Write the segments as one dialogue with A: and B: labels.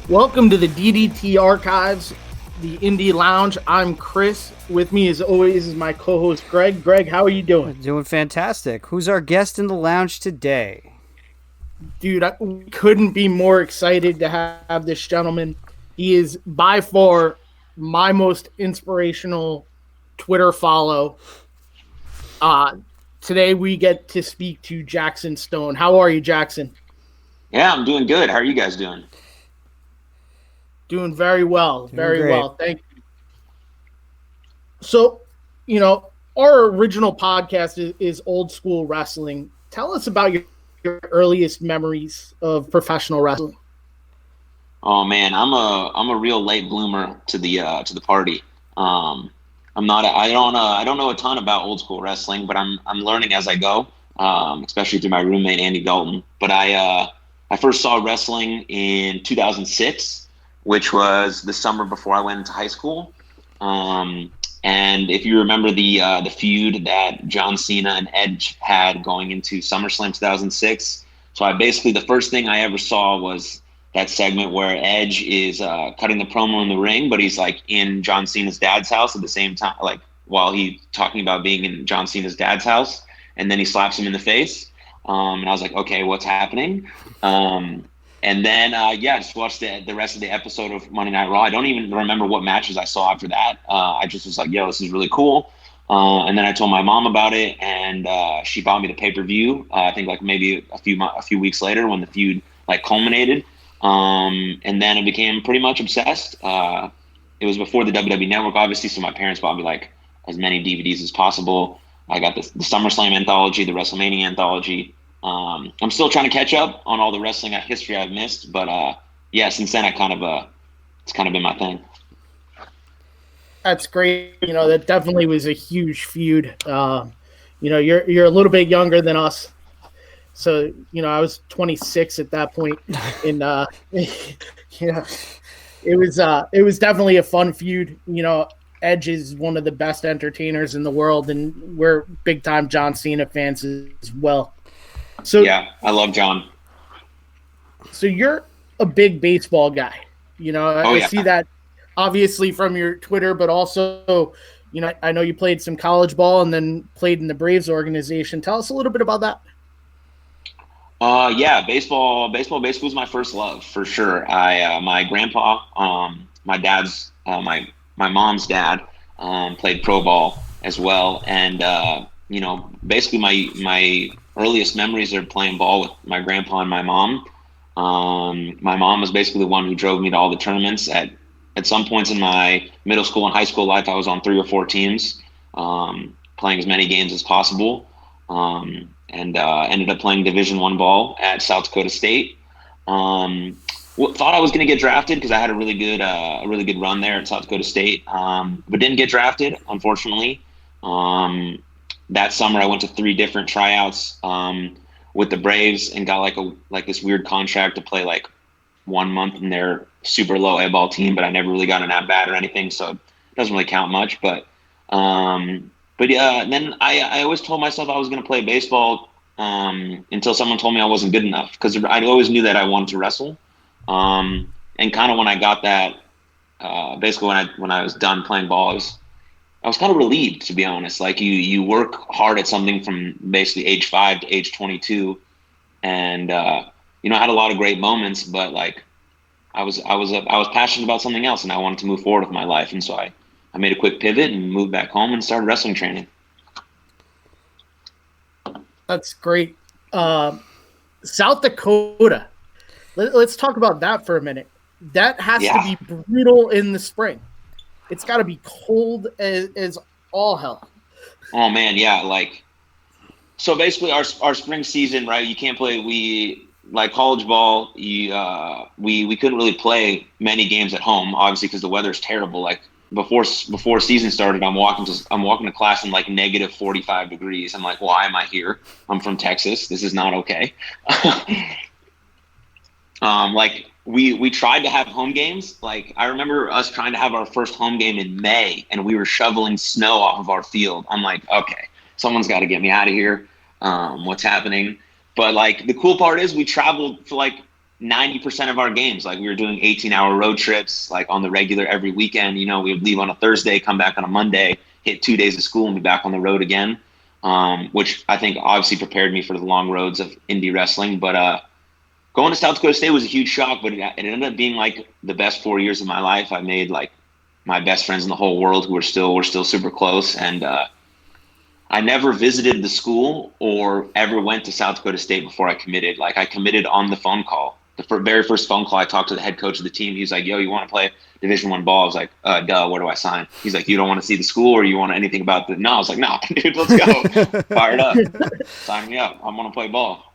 A: Welcome to the DDT Archives, the Indy Lounge. I'm Chris. With me, as always, is my co-host Greg. Greg, how are you doing?
B: Doing fantastic. Who's our guest in the lounge today?
A: Dude, I couldn't be more excited to have this gentleman. He is by far my most inspirational Twitter follow. Today we get to speak to Jaxon Stone. How are you, Jaxon?
C: Yeah, I'm doing good. How are you guys doing?
A: Doing very well. Very
B: great.
A: well. Thank you. So, our original podcast is Old School Wrestling. Tell us about your earliest memories of professional wrestling.
C: Oh man, I'm a real late bloomer to the party. I don't know a ton about old school wrestling, but I'm learning as I go. Especially through my roommate Andy Dalton. But I first saw wrestling in 2006, which was the summer before I went into high school. And if you remember the feud that John Cena and Edge had going into SummerSlam 2006, so the first thing I ever saw was that segment where Edge is cutting the promo in the ring, but he's like in John Cena's dad's house at the same time, like while he's talking about being in John Cena's dad's house, and then he slaps him in the face. And I was like, okay, what's happening? And then, I just watched the rest of the episode of Monday Night Raw. I don't even remember what matches I saw after that. I just was like, yo, this is really cool. And then I told my mom about it, and she bought me the pay-per-view. I think like maybe a few weeks later when the feud like culminated. And then I became pretty much obsessed. It was before the WWE Network, obviously, so my parents bought me like as many DVDs as possible. I got the SummerSlam anthology, the WrestleMania anthology. I'm still trying to catch up on all the wrestling history I've missed, but since then it's kind of been my thing.
A: That's great. That definitely was a huge feud. You're a little bit younger than us, so I was 26 at that point, and it was definitely a fun feud. Edge is one of the best entertainers in the world, and we're big time John Cena fans as well. So
C: yeah, I love John.
A: So you're a big baseball guy. I see that obviously from your Twitter, but also, I know you played some college ball and then played in the Braves organization. Tell us a little bit about that.
C: Baseball was my first love for sure. My grandpa, my dad's, my mom's dad, played pro ball as well. And, basically my earliest memories are playing ball with my grandpa and my mom. My mom was basically the one who drove me to all the tournaments. At some points in my middle school and high school life, I was on 3 or 4 teams, playing as many games as possible. And ended up playing Division I ball at South Dakota State. Thought I was going to get drafted because I had a really good run there at South Dakota State, but didn't get drafted, unfortunately. That summer I went to 3 different tryouts with the Braves and got like this weird contract to play like 1 month in their super low A ball team, but I never really got an at bat or anything, so it doesn't really count much. But yeah, and then I always told myself I was going to play baseball until someone told me I wasn't good enough, because I always knew that I wanted to wrestle. And kind of when I got that, basically when I was done playing ball, I was kind of relieved, to be honest. Like you work hard at something from basically age 5 to age 22, and I had a lot of great moments, but like I was passionate about something else, and I wanted to move forward with my life, and so I made a quick pivot and moved back home and started wrestling training.
A: That's great. South Dakota. Let's talk about that for a minute. That has to be brutal in the spring. It's got to be cold as all hell.
C: Oh man, yeah. So basically, our spring season, right? You can't play. We like college ball. We couldn't really play many games at home, obviously, because the weather is terrible. Like before season started, I'm walking to class in like negative 45 degrees. I'm like, why am I here? I'm from Texas. This is not okay. We tried to have home games. Like I remember us trying to have our first home game in May, and we were shoveling snow off of our field. I'm like, okay, someone's got to get me out of here. What's happening? But like the cool part is we traveled for like 90% of our games, like we were doing 18-hour road trips, like on the regular every weekend. We would leave on a Thursday, come back on a Monday, hit 2 days of school, and be back on the road again. Which I think obviously prepared me for the long roads of Indy wrestling. But going to South Dakota State was a huge shock, but it ended up being like the best 4 years of my life. I made like my best friends in the whole world who we're still super close. And I never visited the school or ever went to South Dakota State before I committed. Like I committed on the phone call. The very first phone call, I talked to the head coach of the team. He's like, "Yo, you want to play Division I ball?" I was like, "Duh, where do I sign?" He's like, "You don't want to see the school or you want anything about the?" No, I was like, "No, dude, let's go." Fired up. Sign me up. I want to play ball.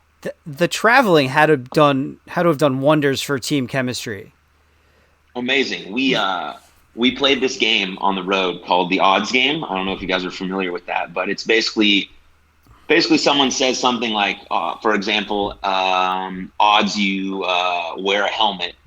B: The traveling had to have done wonders for team chemistry.
C: Amazing. We played this game on the road called the odds game. I don't know if you guys are familiar with that, but it's basically someone says something like, for example, odds you wear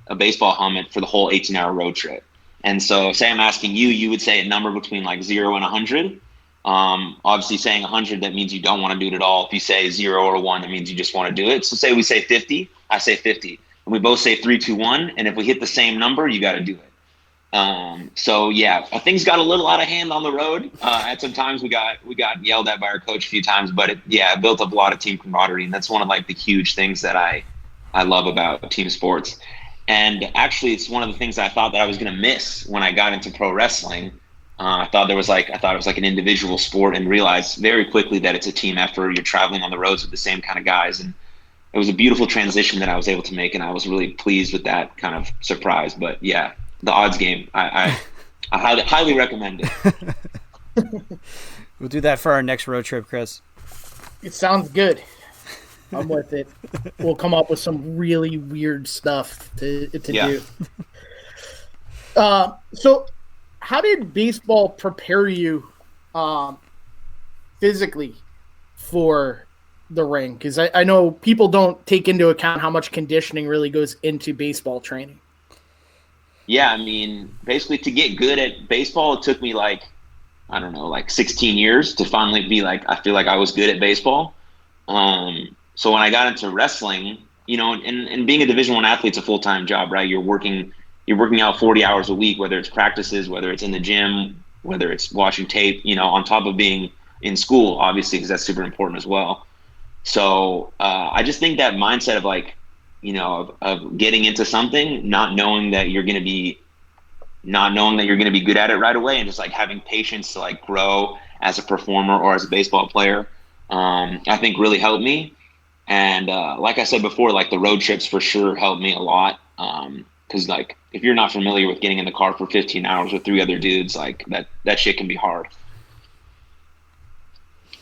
C: a baseball helmet for the whole 18-hour road trip. And so say I'm asking you, you would say a number between like 0 and 100. Obviously saying 100, that means you don't want to do it at all. If you say 0 or 1, that means you just want to do it. So say we say 50, I say 50. And we both say 3, 2, 1. And if we hit the same number, you got to do it. So yeah, things got a little out of hand on the road. At some times we got yelled at by our coach a few times, but it built up a lot of team camaraderie. And that's one of like the huge things that I love about team sports. And actually it's one of the things I thought that I was going to miss when I got into pro wrestling. I thought it was like an individual sport, and realized very quickly that it's a team effort. You're traveling on the roads with the same kind of guys. And it was a beautiful transition that I was able to make. And I was really pleased with that kind of surprise, but yeah. The odds game, I highly recommend it.
B: We'll do that for our next road trip, Chris.
A: It sounds good. I'm with it. We'll come up with some really weird stuff to do. So how did baseball prepare you physically for the ring? Because I know people don't take into account how much conditioning really goes into baseball training.
C: Yeah, I mean, basically to get good at baseball, it took me like 16 years to finally be like, I feel like I was good at baseball. So when I got into wrestling, and being a Division I athlete's a full-time job, right? You're working out 40 hours a week, whether it's practices, whether it's in the gym, whether it's watching tape, on top of being in school, obviously, because that's super important as well. So I just think that mindset of like, of getting into something, not knowing that you're going to be good at it right away, and just like having patience to like grow as a performer or as a baseball player, I think really helped me. And like I said before, like the road trips for sure helped me a lot. Cause like, if you're not familiar with getting in the car for 15 hours with 3 other dudes, like that shit can be hard.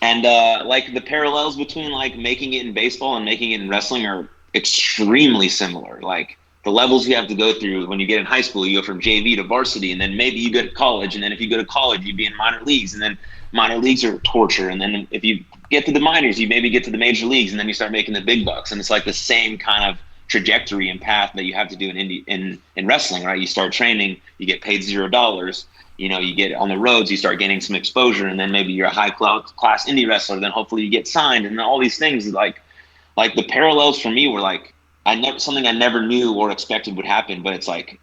C: And like the parallels between like making it in baseball and making it in wrestling are extremely similar. Like the levels you have to go through when you get in high school, you go from JV to varsity, and then maybe you go to college, and then if you go to college, you'd be in minor leagues, and then minor leagues are torture, and then if you get to the minors, you maybe get to the major leagues, and then you start making the big bucks. And it's like the same kind of trajectory and path that you have to do in wrestling, right? You start training, you get paid $0. You get on the roads, you start gaining some exposure, and then maybe you're a high class indie wrestler, then hopefully you get signed, and all these things like the parallels for me were like something I never knew or expected would happen, but it's like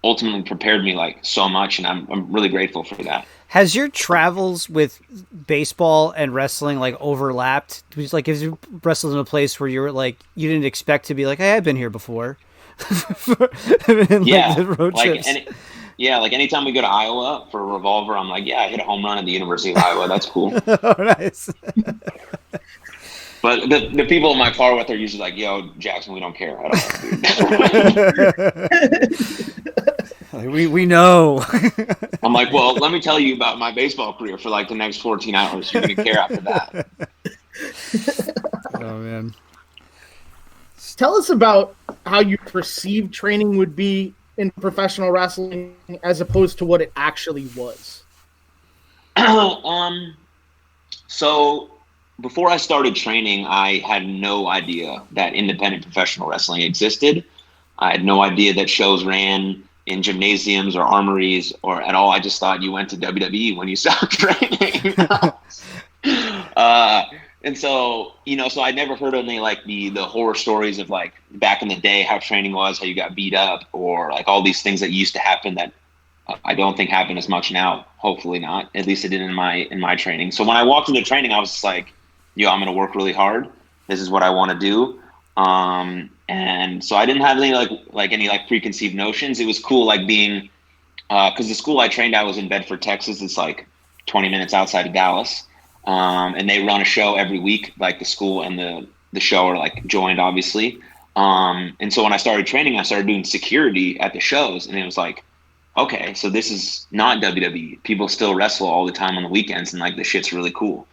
C: ultimately prepared me like so much, and I'm really grateful for that.
B: Has your travels with baseball and wrestling like overlapped? Like, have you wrestled in a place where you were like you didn't expect to be like, hey, I've been here before?
C: Yeah, the road trips. Like anytime we go to Iowa for a revolver, I'm like, yeah, I hit a home run at the University of Iowa. That's cool.
B: Oh, nice.
C: But the people in my car with are usually like, yo, Jackson, we don't care. I
B: don't know. we know.
C: I'm like, well, let me tell you about my baseball career for like the next 14 hours. You're going to care after that.
B: Oh, man.
A: Tell us about how you perceived training would be in professional wrestling as opposed to what it actually was.
C: So before I started training, I had no idea that independent professional wrestling existed. I had no idea that shows ran in gymnasiums or armories or at all. I just thought you went to WWE when you stopped training. And so, so I never heard any like the horror stories of like back in the day, how training was, how you got beat up, or like all these things that used to happen that I don't think happen as much now. Hopefully not. At least it did in my training. So when I walked into training, I was just like, yo, I'm going to work really hard. This is what I want to do. And so I didn't have any like preconceived notions. It was cool, like being, cause the school I trained at was in Bedford, Texas. It's like 20 minutes outside of Dallas. And they run a show every week, like the school and the show are like joined, obviously. And so when I started training, I started doing security at the shows, and it was like, okay, so this is not WWE. People still wrestle all the time on the weekends, and like the shit's really cool.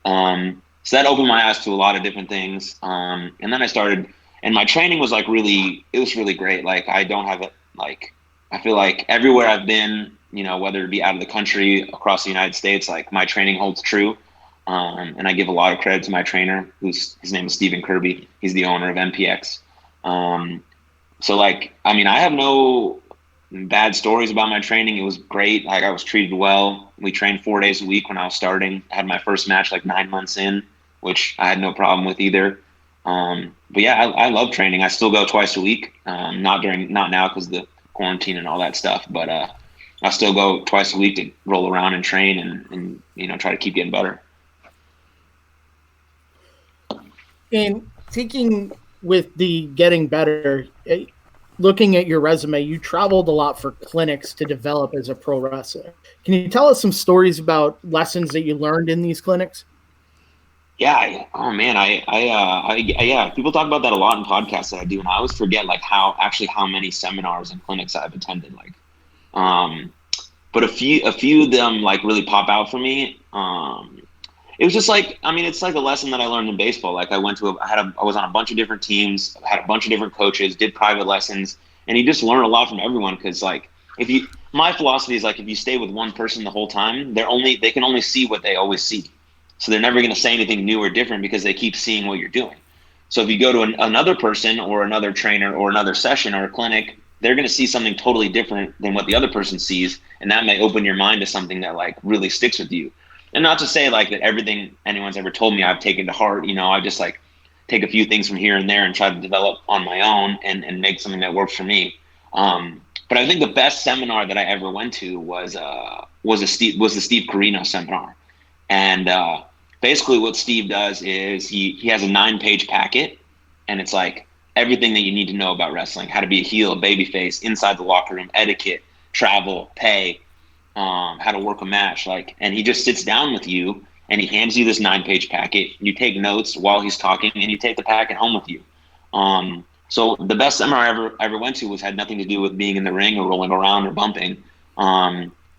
C: So that opened my eyes to a lot of different things. And then I started, and my training was like it was really great. Like I don't have it, like, I feel like everywhere I've been, whether it be out of the country, across the United States, like my training holds true. And I give a lot of credit to my trainer, his name is Stephen Kirby. He's the owner of MPX. So like, I mean, I have no bad stories about my training. It was great. Like I was treated well. We trained 4 days a week when I was starting. I had my first match like 9 months in, which I had no problem with either. But yeah, I love training. I still go twice a week. Not now because the quarantine and all that stuff, but I still go twice a week to roll around and train and try to keep getting better.
A: And thinking with the getting better, looking at your resume, you traveled a lot for clinics to develop as a pro wrestler. Can you tell us some stories about lessons that you learned in these clinics?
C: Yeah. Oh man. Yeah. People talk about that a lot in podcasts that I do, and I always forget like how many seminars and clinics I've attended. Like, but a few of them like really pop out for me. It was just like, I mean, it's like a lesson that I learned in baseball. Like I was on a bunch of different teams, had a bunch of different coaches, did private lessons, and you just learn a lot from everyone. Cause like, my philosophy is like, if you stay with one person the whole time, they can only see what they always see. So they're never going to say anything new or different because they keep seeing what you're doing. So if you go to another person or another trainer or another session or a clinic, they're going to see something totally different than what the other person sees. And that may open your mind to something that like really sticks with you. And not to say like that everything anyone's ever told me I've taken to heart. I just like take a few things from here and there and try to develop on my own and make something that works for me. But I think the best seminar that I ever went to was the Steve Carino seminar. And basically what Steve does is he has a 9-page packet, and it's like everything that you need to know about wrestling: how to be a heel, a babyface, inside the locker room, etiquette, travel, pay, how to work a match, and he just sits down with you and he hands you this 9-page packet. You take notes while he's talking, and you take the packet home with you. So the best seminar I ever went to had nothing to do with being in the ring or rolling around or bumping.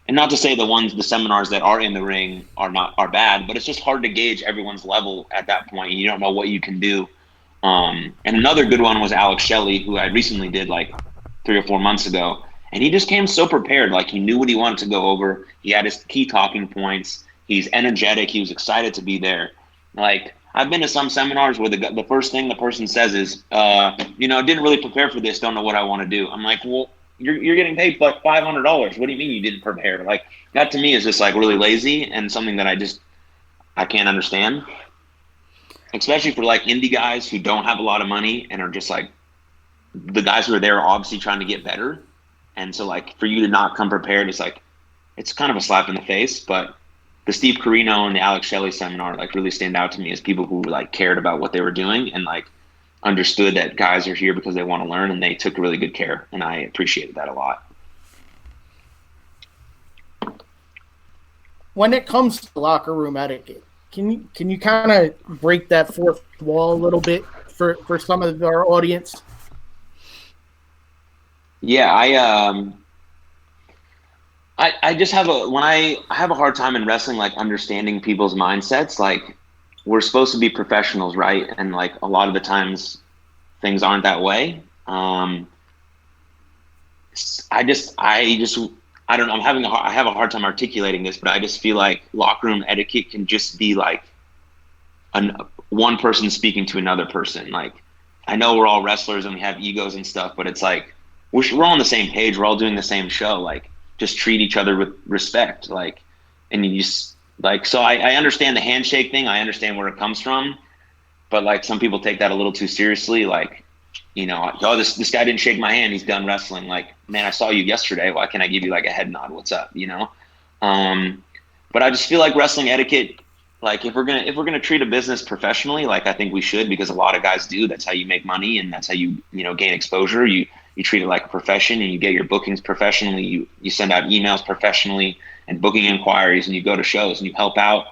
C: And not to say the seminars that are in the ring are bad, but it's just hard to gauge everyone's level at that point. You don't know what you can do. And another good one was Alex Shelley, who I recently did like 3 or 4 months ago. And he just came so prepared. Like he knew what he wanted to go over. He had his key talking points. He's energetic. He was excited to be there. Like I've been to some seminars where the first thing the person says is, didn't really prepare for this. Don't know what I want to do. I'm like, well, you're getting paid like $500. What do you mean you didn't prepare? Like that to me is just like really lazy and something that I can't understand. Especially for like indie guys who don't have a lot of money and are just like the guys who are there are obviously trying to get better. And so like for you to not come prepared, it's kind of a slap in the face. But the Steve Carino and the Alex Shelley seminar like really stand out to me as people who like cared about what they were doing and like understood that guys are here because they want to learn, and they took really good care. And I appreciated that a lot.
A: When it comes to locker room etiquette, can you kind of break that fourth wall a little bit for some of our audience?
C: Yeah, I just have I have a hard time in wrestling, like understanding people's mindsets. Like we're supposed to be professionals, right? And like a lot of the times things aren't that way. I don't know. I have a hard time articulating this, but I just feel like locker room etiquette can just be like one person speaking to another person. Like I know we're all wrestlers and we have egos and stuff, but it's like, we're all on the same page. We're all doing the same show. Like just treat each other with respect. Like, and you just, Like, so I understand the handshake thing. I understand where it comes from, but like some people take that a little too seriously. Like, oh, this guy didn't shake my hand. He's done wrestling. Like, man, I saw you yesterday. Why can't I give you like a head nod? What's up? Um, but I just feel like wrestling etiquette, like if we're gonna treat a business professionally, like I think we should, because a lot of guys do. That's how you make money, and that's how you gain exposure. You treat it like a profession, and you get your bookings professionally. You send out emails professionally and booking inquiries, and you go to shows and you help out.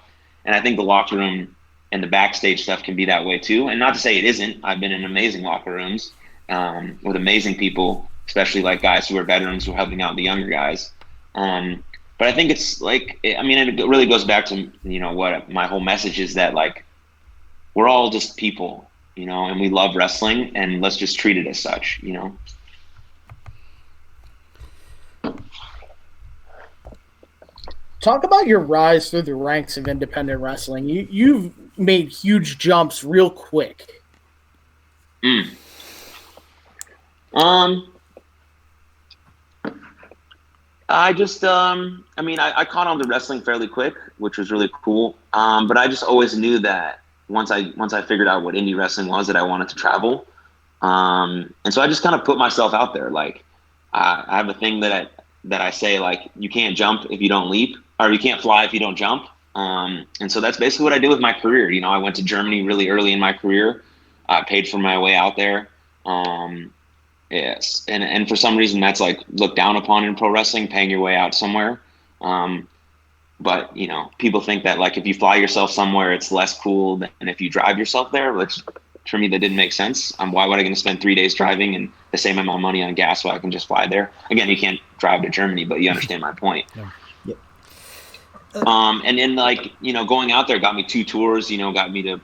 C: And I think the locker room and the backstage stuff can be that way too. And not to say it isn't. I've been in amazing locker rooms with amazing people, especially like guys who are veterans who are helping out the younger guys. But I think it's like, I mean, it really goes back to, what my whole message is, that like, we're all just people, and we love wrestling, and let's just treat it as such.
A: Talk about your rise through the ranks of independent wrestling. You've made huge jumps real quick.
C: I just, I caught on to wrestling fairly quick, which was really cool. But I just always knew that once I figured out what indie wrestling was, that I wanted to travel. And so I just kind of put myself out there. Like, I have a thing that I say, like, you can't jump if you don't leap, or you can't fly if you don't jump. And so that's basically what I did with my career. I went to Germany really early in my career. I paid for my way out there. Yes. And for some reason that's like looked down upon in pro wrestling, paying your way out somewhere. But people think that like if you fly yourself somewhere, it's less cool than if you drive yourself there, which for me, that didn't make sense. Why would I going to spend 3 days driving and the same amount of money on gas while I can just fly there? Again, you can't drive to Germany, but you understand my point. Yeah. Yep. And then like, going out there got me 2 tours, got me to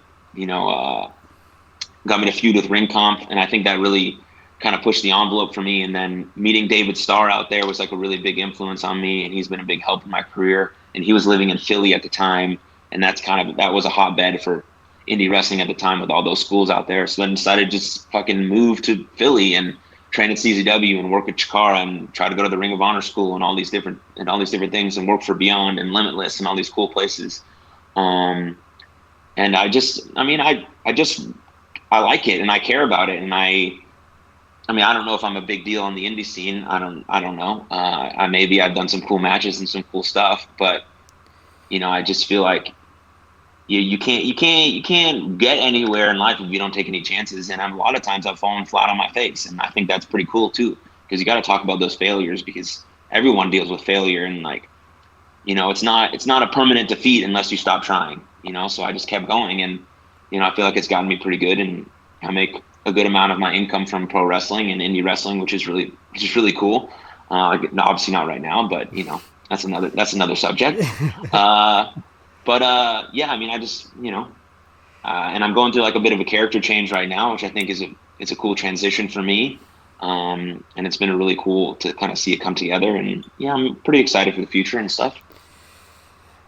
C: feud with Ring Comp. And I think that really kind of pushed the envelope for me. And then meeting David Starr out there was like a really big influence on me. And he's been a big help in my career. And he was living in Philly at the time. And that was a hotbed for indie wrestling at the time with all those schools out there. So then decided to just fucking move to Philly and train at CZW and work at Chikara and try to go to the Ring of Honor school and all these different things, and work for Beyond and Limitless and all these cool places. And I like it and I care about it. And I don't know if I'm a big deal on the indie scene. I don't know. I've done some cool matches and some cool stuff, but I just feel like you can't get anywhere in life if you don't take any chances. And a lot of times I've fallen flat on my face, and I think that's pretty cool too, because you got to talk about those failures, because everyone deals with failure, and like, it's not a permanent defeat unless you stop trying. So I just kept going, and I feel like it's gotten me pretty good, and I make a good amount of my income from pro wrestling and indie wrestling, which is really cool. Obviously not right now, but that's another subject. Yeah, I just, and I'm going through like a bit of a character change right now, which I think it's a cool transition for me. And it's been really cool to kind of see it come together, and yeah, I'm pretty excited for the future and stuff.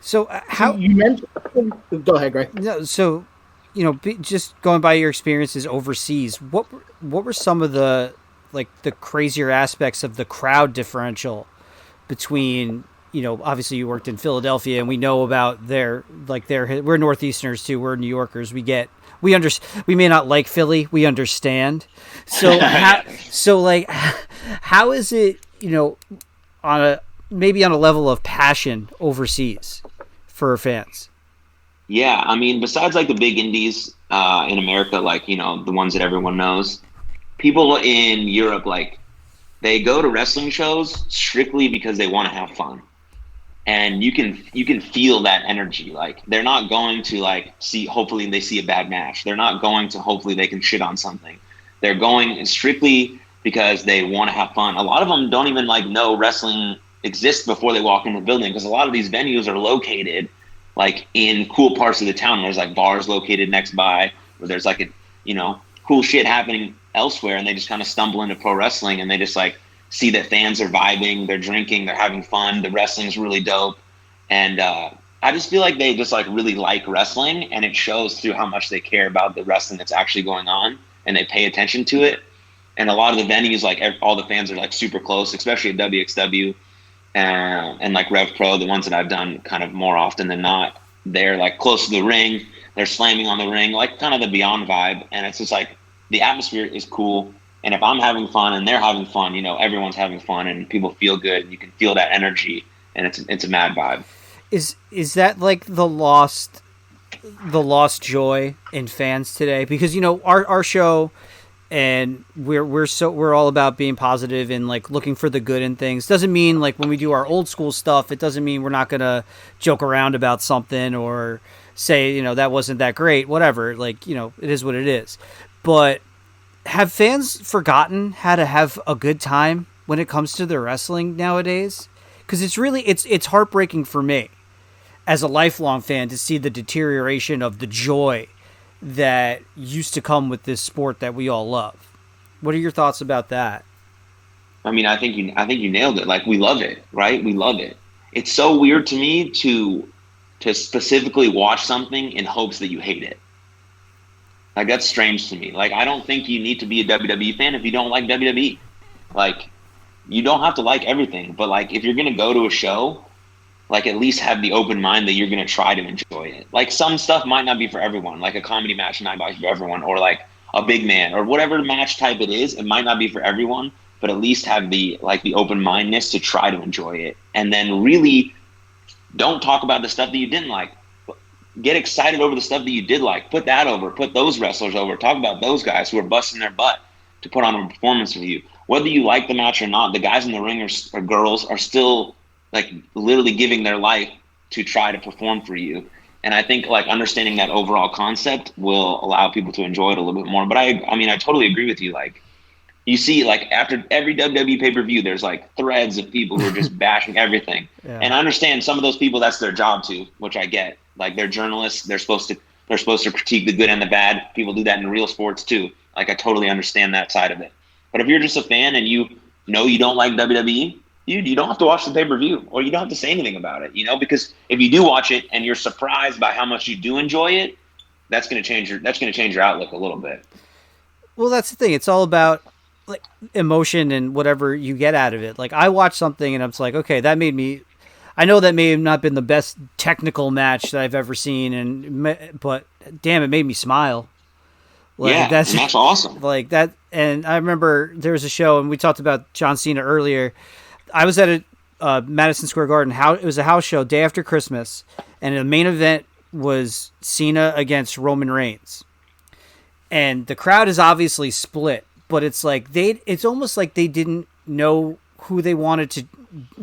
B: So how
A: you mentioned? Go ahead, Greg.
B: No, so just going by your experiences overseas, what were some of the crazier aspects of the crowd differential between, obviously you worked in Philadelphia, and we know about we're Northeasterners too. We're New Yorkers. We may not like Philly. We understand. So how is it, maybe on a level of passion overseas for fans?
C: Yeah, besides like the big indies in America, like, the ones that everyone knows, people in Europe, like, they go to wrestling shows strictly because they want to have fun. And you can feel that energy. Like, they're not going to like hopefully they see a bad match. They're not going to hopefully they can shit on something. They're going strictly because they want to have fun. A lot of them don't even like know wrestling exists before they walk in the building, because a lot of these venues are located like in cool parts of the town. There's like bars located next by, where there's like cool shit happening elsewhere, and they just kind of stumble into pro wrestling, and they just like see that fans are vibing, they're drinking, they're having fun, the wrestling's really dope. And I just feel like they just like really like wrestling, and it shows through how much they care about the wrestling that's actually going on, and they pay attention to it. And a lot of the venues, like all the fans are like super close, especially at WXW. and like Rev Pro, the ones that I've done kind of more often than not, they're like close to the ring, they're slamming on the ring, like kind of the Beyond vibe, and it's just like the atmosphere is cool. And if I'm having fun and they're having fun, everyone's having fun and people feel good and you can feel that energy, and it's a mad vibe.
B: Is that like the lost joy in fans today? Because our show, and we're all about being positive and like looking for the good in things. Doesn't mean like when we do our old school stuff, it doesn't mean we're not gonna joke around about something or say that wasn't that great, whatever. Like it is what it is. But have fans forgotten how to have a good time when it comes to their wrestling nowadays? Because it's heartbreaking for me as a lifelong fan to see the deterioration of the joy that used to come with this sport that we all love. What are your thoughts about that?
C: I mean, I think you nailed it. Like, we love it, right? We love it. It's so weird to me to specifically watch something in hopes that you hate it. Like, that's strange to me. Like, I don't think you need to be a WWE fan if you don't like WWE. Like, you don't have to like everything, but like, if you're gonna go to a show, like, at least have the open mind that you're going to try to enjoy it. Like, some stuff might not be for everyone, like a comedy match might not be for everyone, or like a big man, or whatever match type it is. It might not be for everyone, but at least have the open mindedness to try to enjoy it. And then really don't talk about the stuff that you didn't like. Get excited over the stuff that you did like. Put that over. Put those wrestlers over. Talk about those guys who are busting their butt to put on a performance for you. Whether you like the match or not, the guys in the ring or girls are still like literally giving their life to try to perform for you. And I think like understanding that overall concept will allow people to enjoy it a little bit more. But I mean, I totally agree with you. Like, you see, like, after every WWE pay-per-view, there's like threads of people who are just bashing everything. Yeah. And I understand some of those people, that's their job too, which I get. Like, they're journalists. They're supposed to critique the good and the bad. People do that in real sports too. Like, I totally understand that side of it. But if you're just a fan and you don't like WWE, you don't have to watch the pay-per-view, or you don't have to say anything about it, because if you do watch it and you're surprised by how much you do enjoy it, that's going to change your outlook a little bit.
B: Well, that's the thing. It's all about like emotion and whatever you get out of it. Like, I watch something and I'm just like, okay, I know that may have not been the best technical match that I've ever seen, but damn, it made me smile.
C: Like, yeah, that's awesome.
B: Like that. And I remember there was a show, and we talked about John Cena earlier. I was at a Madison Square Garden. It was a house show day after Christmas, and the main event was Cena against Roman Reigns. And the crowd is obviously split, but it's like it's almost like they didn't know who they wanted to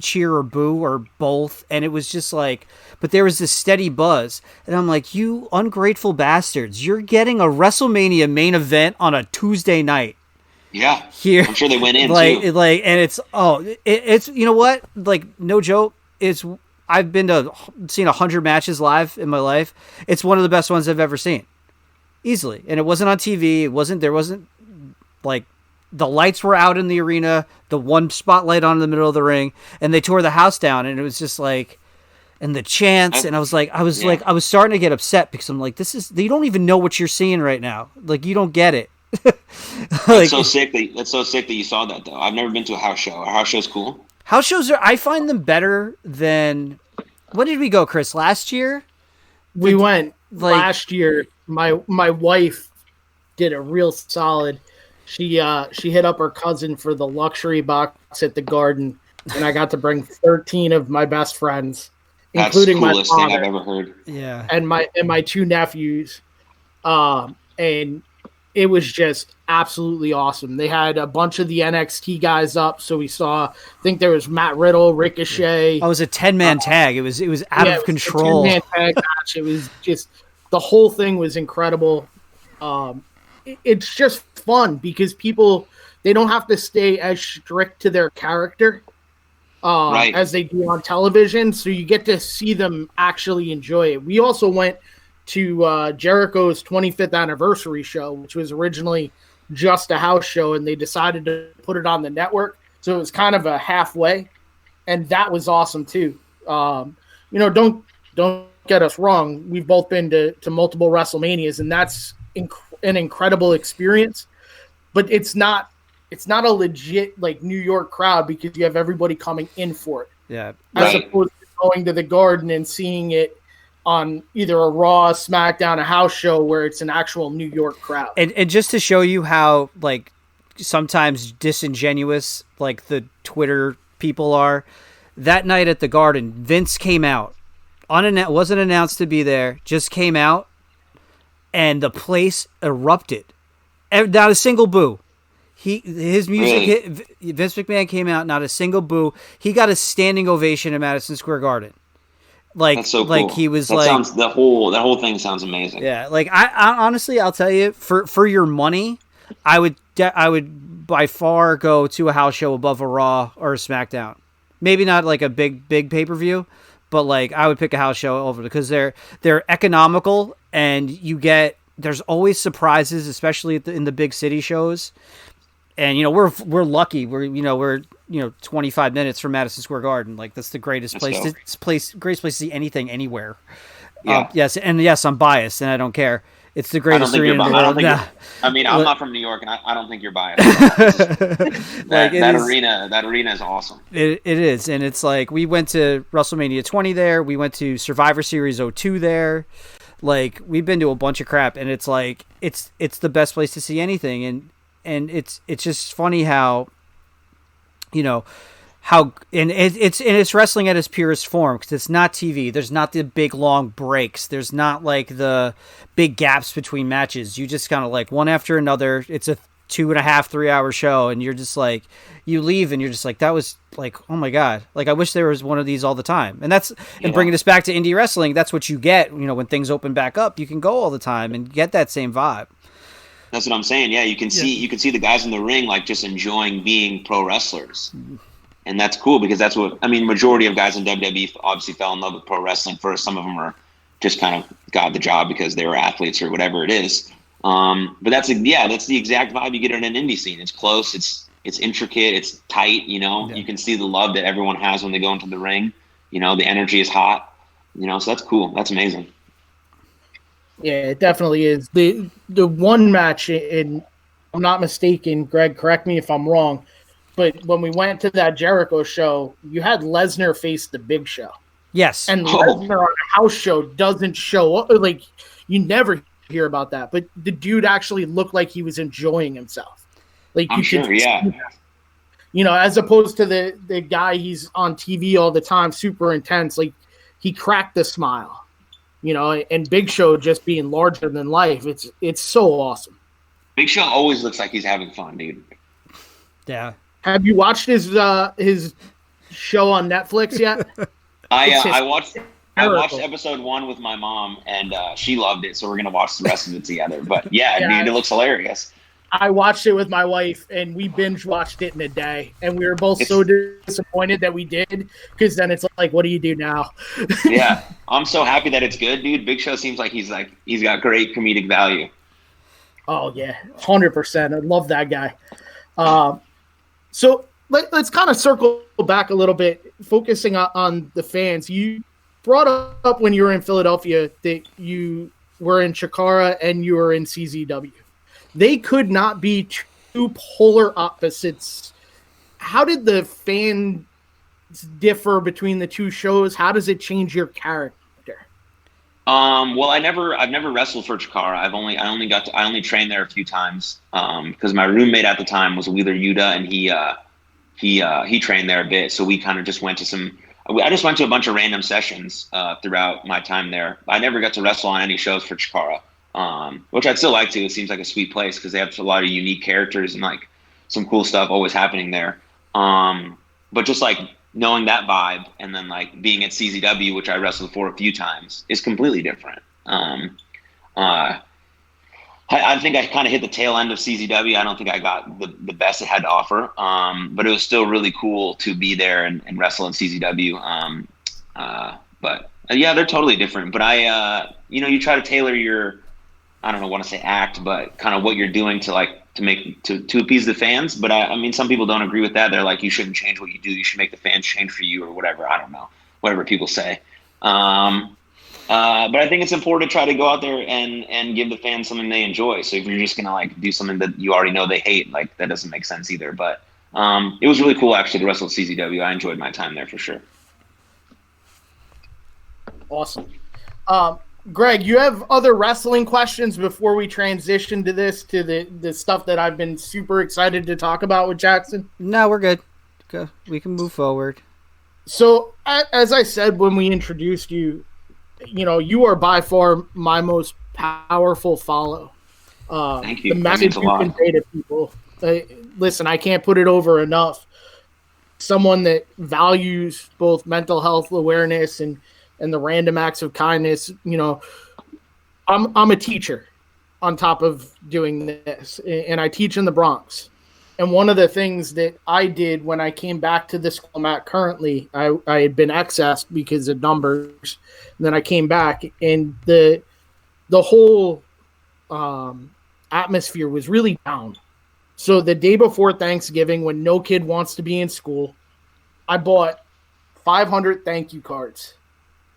B: cheer or boo or both. And it was just like, but there was this steady buzz. And I'm like, you ungrateful bastards, you're getting a WrestleMania main event on a Tuesday night.
C: Yeah,
B: here
C: I'm sure they went in
B: like,
C: too.
B: Like, and it's you know what? Like, no joke. I've seen 100 matches live in my life. It's one of the best ones I've ever seen, easily. And it wasn't on TV. There wasn't like the lights were out in the arena, the one spotlight on in the middle of the ring, and they tore the house down. And it was just like, and the chants, and I was starting to get upset because I'm like, you don't even know what you're seeing right now. Like, you don't get it.
C: It's so sick that you saw that, though. I've never been to a house show. Are house shows cool?
B: House shows I find them better than. When did we go, Chris? Last year?
A: We went last year. My wife did a real solid. She hit up her cousin for the luxury box at the Garden, and I got to bring 13 of my best friends, including my father. That's the coolest thing I've
C: ever heard.
B: Yeah,
A: and my two nephews, and it was just absolutely awesome. They had a bunch of the NXT guys up, so we saw. I think there was Matt Riddle, Ricochet.
B: Oh, it was a 10-man tag. It was out of control.
A: A 10-man tag match. It was just the whole thing was incredible. It's just fun because people, they don't have to stay as strict to their character as they do on television, so you get to see them actually enjoy it. We also went to Jericho's 25th anniversary show, which was originally just a house show, and they decided to put it on the network, so it was kind of a halfway, and that was awesome too. Don't get us wrong, we've both been to multiple WrestleManias, and that's an incredible experience, but it's not a legit like New York crowd because you have everybody coming in for it.
B: Yeah.
A: As opposed to going to the Garden and seeing it on either a Raw, SmackDown, a house show where it's an actual New York crowd.
B: And just to show you how like sometimes disingenuous like the Twitter people are, that night at the Garden, Vince came out. Wasn't announced to be there, just came out, and the place erupted. Not a single boo. His music hit. Vince McMahon came out, not a single boo. He got a standing ovation at Madison Square Garden. Like,
C: that's so cool.
B: Like he was
C: that
B: like,
C: sounds, that whole thing sounds amazing.
B: Yeah, like I honestly, I'll tell you, for your money, I would by far go to a house show above a Raw or a SmackDown. Maybe not like a big pay-per-view, but like I would pick a house show over because they're economical and there's always surprises, especially in the big city shows. And we're lucky. We're 25 minutes from Madison Square Garden. Like that's the greatest greatest place to see anything anywhere.
C: Yeah.
B: Yes, I'm biased and I don't care. It's the greatest arena in the world.
C: I'm not from New York, and I don't think you're biased. That arena is awesome.
B: It is, and it's like we went to WrestleMania 20 there. We went to Survivor Series 02 there. Like we've been to a bunch of crap, and it's like it's the best place to see anything, and it's just funny how it's wrestling at its purest form because it's not TV. There's not the big long breaks. There's not like the big gaps between matches. You just kind of like one after another. It's a 2.5, 3 hour show, and you're just like you leave and you're just like that was like oh my god. Like I wish there was one of these all the time. And bringing us back to indie wrestling, that's what you get. When things open back up, you can go all the time and get that same vibe.
C: That's what I'm saying. Yeah, you can see the guys in the ring like just enjoying being pro wrestlers. And that's cool because that's what majority of guys in WWE obviously fell in love with pro wrestling first. Some of them are just kind of got the job because they were athletes or whatever it is. But that's the exact vibe you get in an indie scene. It's close, it's intricate, it's tight. You can see the love that everyone has when they go into the ring. The energy is hot. So that's cool. That's amazing.
A: Yeah, it definitely is. The one match, and I'm not mistaken, Greg, correct me if I'm wrong, but when we went to that Jericho show, you had Lesnar face the Big Show.
B: Yes.
A: And Lesnar on a house show doesn't show up. Like, you never hear about that. But the dude actually looked like he was enjoying himself. Like
C: I'm sure, yeah.
A: As opposed to the guy he's on TV all the time, super intense. Like, he cracked a smile. And Big Show just being larger than life. It's so awesome.
C: Big Show always looks like he's having fun, dude.
B: Yeah.
A: Have you watched his show on Netflix yet?
C: I watched episode 1 with my mom, and she loved it. So we're gonna watch the rest of it together. But yeah, dude, it looks hilarious.
A: I watched it with my wife, and we binge watched it in a day, and we were both so disappointed that we did, because then it's like, what do you do now?
C: Yeah, I'm so happy that it's good, dude. Big Show seems like he's got great comedic value.
A: Oh yeah, 100%. I love that guy. So let's kind of circle back a little bit, focusing on the fans. You brought up when you were in Philadelphia that you were in Chikara and you were in CZW. They could not be two polar opposites. How did the fans differ between the two shows? How does it change your character?
C: Well, I've never wrestled for Chikara. I only trained there a few times. Because my roommate at the time was Wheeler Yuta, and he trained there a bit. So we kind of just went to I just went to a bunch of random sessions throughout my time there. I never got to wrestle on any shows for Chikara. Which I'd still like to. It seems like a sweet place because they have a lot of unique characters and like some cool stuff always happening there. But just like knowing that vibe and then like being at CZW, which I wrestled for a few times, is completely different. I think I kind of hit the tail end of CZW. I don't think I got the best it had to offer. But it was still really cool to be there and wrestle in CZW. But yeah, they're totally different. But you try to tailor your, I don't want to say act, but kind of what you're doing to appease the fans. But I mean, some people don't agree with that. They're like, you shouldn't change what you do. You should make the fans change for you or whatever. I don't know, whatever people say. But I think it's important to try to go out there and give the fans something they enjoy. So if you're just going to like do something that you already know they hate, like that doesn't make sense either. But it was really cool actually to wrestle at CZW. I enjoyed my time there for sure.
A: Awesome. Greg, you have other wrestling questions before we transition to the stuff that I've been super excited to talk about with Jaxon?
B: No, we're good. We can move forward.
A: So, as I said when we introduced you, you are by far my most powerful follow.
C: Thank you.
A: The message you convey to people. Listen, I can't put it over enough. Someone that values both mental health awareness and the random acts of kindness. I'm a teacher on top of doing this, and I teach in the Bronx. And one of the things that I did when I came back to the school I'm at currently, I had been accessed because of numbers. And then I came back, and the whole atmosphere was really down. So the day before Thanksgiving, when no kid wants to be in school, I bought 500 thank you cards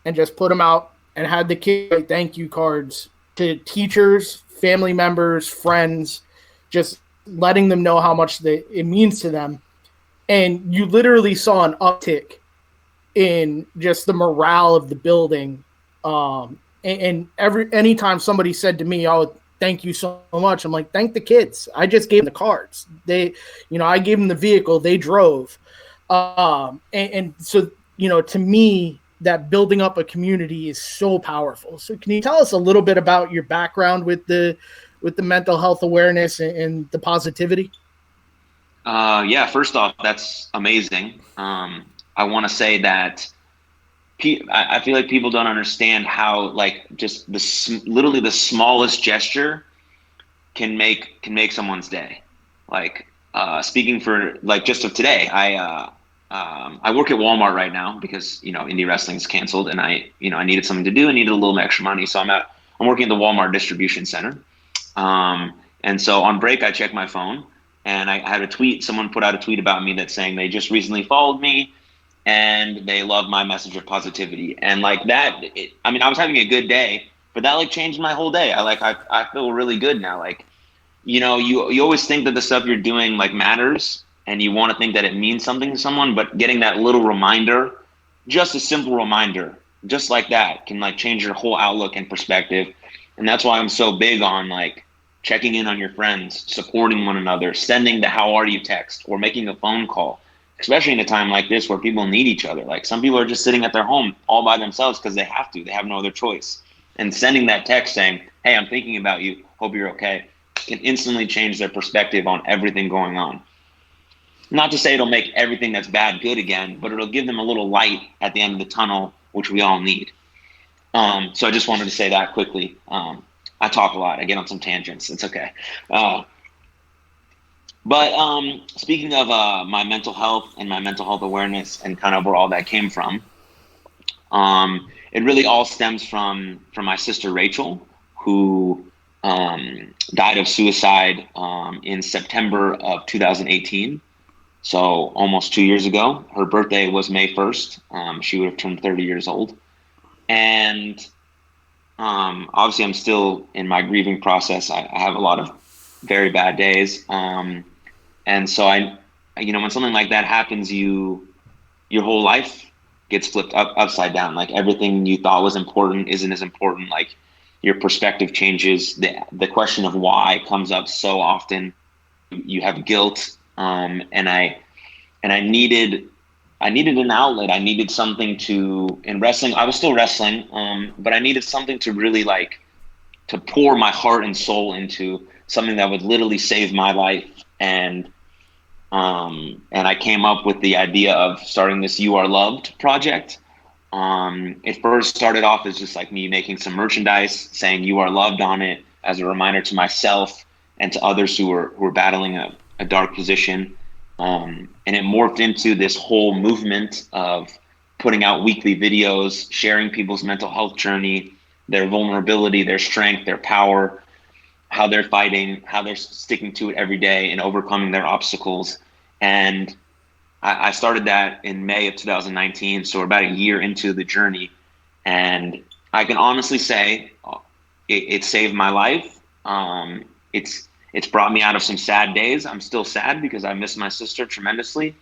A: and just put them out and had the kids write thank you cards to teachers, family members, friends, just letting them know how much it means to them. And you literally saw an uptick in just the morale of the building. Anytime somebody said to me, "Oh, thank you so much," I'm like, "Thank the kids. I just gave them the cards. I gave them the vehicle. They drove." And so, to me, that building up a community is so powerful. So can you tell us a little bit about your background with the mental health awareness and the positivity?
C: Yeah, first off, that's amazing. I want to say that I feel like people don't understand how, like, just literally the smallest gesture can make someone's day. Like, speaking for, like, just of today, I work at Walmart right now because, Indy wrestling is canceled, and I needed something to do. I needed a little extra money, so I'm working at the Walmart distribution center. And so on break, I check my phone, and I had a tweet. Someone put out a tweet about me that's saying they just recently followed me and they love my message of positivity. And like that, I was having a good day, but that like changed my whole day. I feel really good now. Like, you always think that the stuff you're doing like matters, and you want to think that it means something to someone, but getting that little reminder, just a simple reminder, just like that, can like change your whole outlook and perspective. And that's why I'm so big on like checking in on your friends, supporting one another, sending the "how are you" text, or making a phone call, especially in a time like this where people need each other. Like, some people are just sitting at their home all by themselves because they have no other choice. And sending that text saying, "Hey, I'm thinking about you, hope you're okay," can instantly change their perspective on everything going on. Not to say it'll make everything that's bad good again, but it'll give them a little light at the end of the tunnel, which we all need. So I just wanted to say that quickly. I talk a lot. I get on some tangents. It's okay. But speaking of my mental health and my mental health awareness and kind of where all that came from, it really all stems from my sister Rachel, who died of suicide in September of 2018. So almost 2 years ago. Her birthday was May 1st. She would have turned 30 years old. And obviously I'm still in my grieving process. I have a lot of very bad days. And so when something like that happens, your whole life gets flipped upside down. Like, everything you thought was important isn't as important. Like, your perspective changes. The question of why comes up so often. You have guilt. And I needed an outlet. I needed something in wrestling. I was still wrestling, but I needed something to really to pour my heart and soul into, something that would literally save my life. And I came up with the idea of starting this "You Are Loved" project. It first started off as just like me making some merchandise saying "You Are Loved" on it, as a reminder to myself and to others who were battling a dark position. And it morphed into this whole movement of putting out weekly videos, sharing people's mental health journey, their vulnerability, their strength, their power, how they're fighting, how they're sticking to it every day and overcoming their obstacles. And I started that in May of 2019, so we're about a year into the journey. And I can honestly say it saved my life. It's brought me out of some sad days. I'm still sad because I miss my sister tremendously,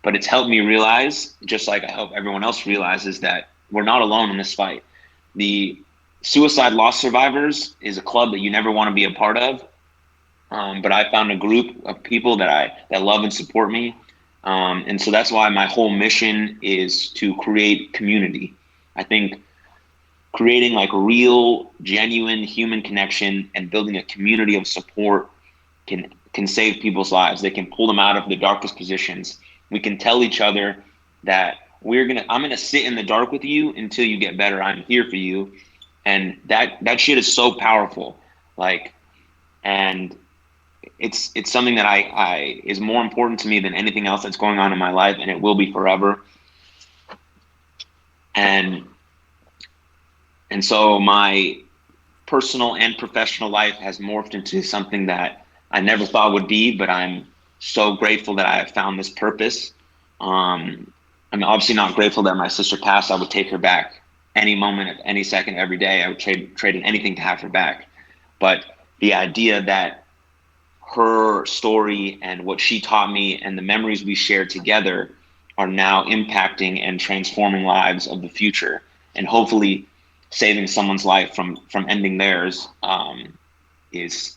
C: but it's helped me realize, just like I hope everyone else realizes, that we're not alone in this fight. The Suicide Loss Survivors is a club that you never want to be a part of. But I found a group of people that love and support me. And so that's why my whole mission is to create community. I think creating like real, genuine human connection and building a community of support can save people's lives. They can pull them out of the darkest positions. We can tell each other that I'm gonna sit in the dark with you until you get better. I'm here for you. And that shit is so powerful. And it's something that I is more important to me than anything else that's going on in my life, and it will be forever. And so my personal and professional life has morphed into something that I never thought would be, but I'm so grateful that I have found this purpose. I'm obviously not grateful that my sister passed. I would take her back any moment, any second, every day. I would trade anything to have her back. But the idea that her story and what she taught me and the memories we shared together are now impacting and transforming lives of the future, and hopefully saving someone's life from ending theirs, is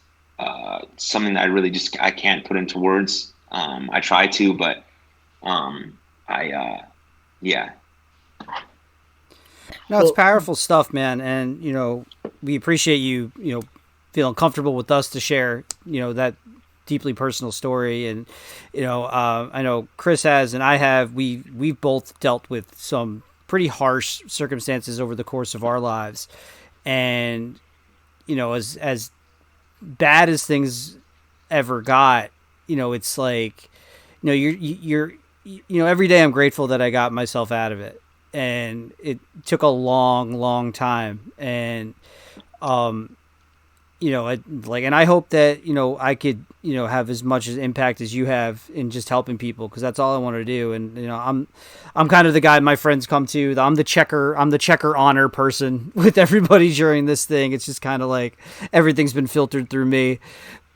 C: something that I really I can't put into words. I try to, but yeah.
B: No, it's powerful stuff, man. And, we appreciate you, feeling comfortable with us to share, that deeply personal story. And, I know Chris has, and I have, we've both dealt with some pretty harsh circumstances over the course of our lives. And, as bad as things ever got, it's like, you're every day I'm grateful that I got myself out of it. And it took a long, long time. And, and I hope that, I could, have as much impact as you have in just helping people, because that's all I want to do. And, I'm kind of the guy my friends come to. I'm the checker honor person with everybody during this thing. It's just kind of like everything's been filtered through me,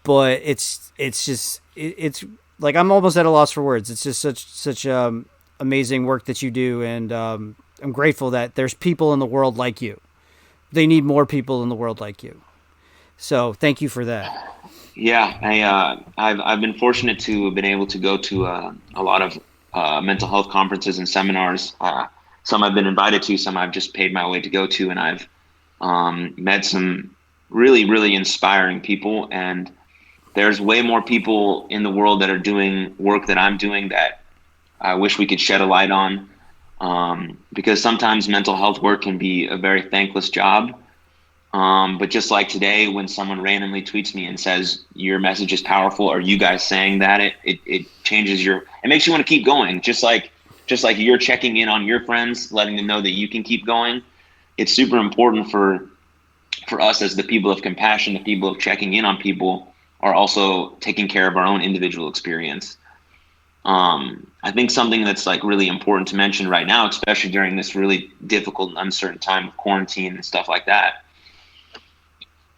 B: but it's like, I'm almost at a loss for words. It's just such amazing work that you do. And, I'm grateful that there's people in the world like you. They need more people in the world like you. So thank you for that.
C: Yeah, I've been fortunate to have been able to go to a lot of mental health conferences and seminars. Some I've been invited to, some I've just paid my way to go to, and I've met some really, really inspiring people. And there's way more people in the world that are doing work that I'm doing that I wish we could shed a light on, because sometimes mental health work can be a very thankless job. But just like today, when someone randomly tweets me and says your message is powerful, or you guys saying that, it changes it makes you want to keep going. Just like you're checking in on your friends, letting them know that you can keep going. It's super important for us as the people of compassion, the people of checking in on people, are also taking care of our own individual experience. I think something that's like really important to mention right now, especially during this really difficult and uncertain time of quarantine and stuff like that.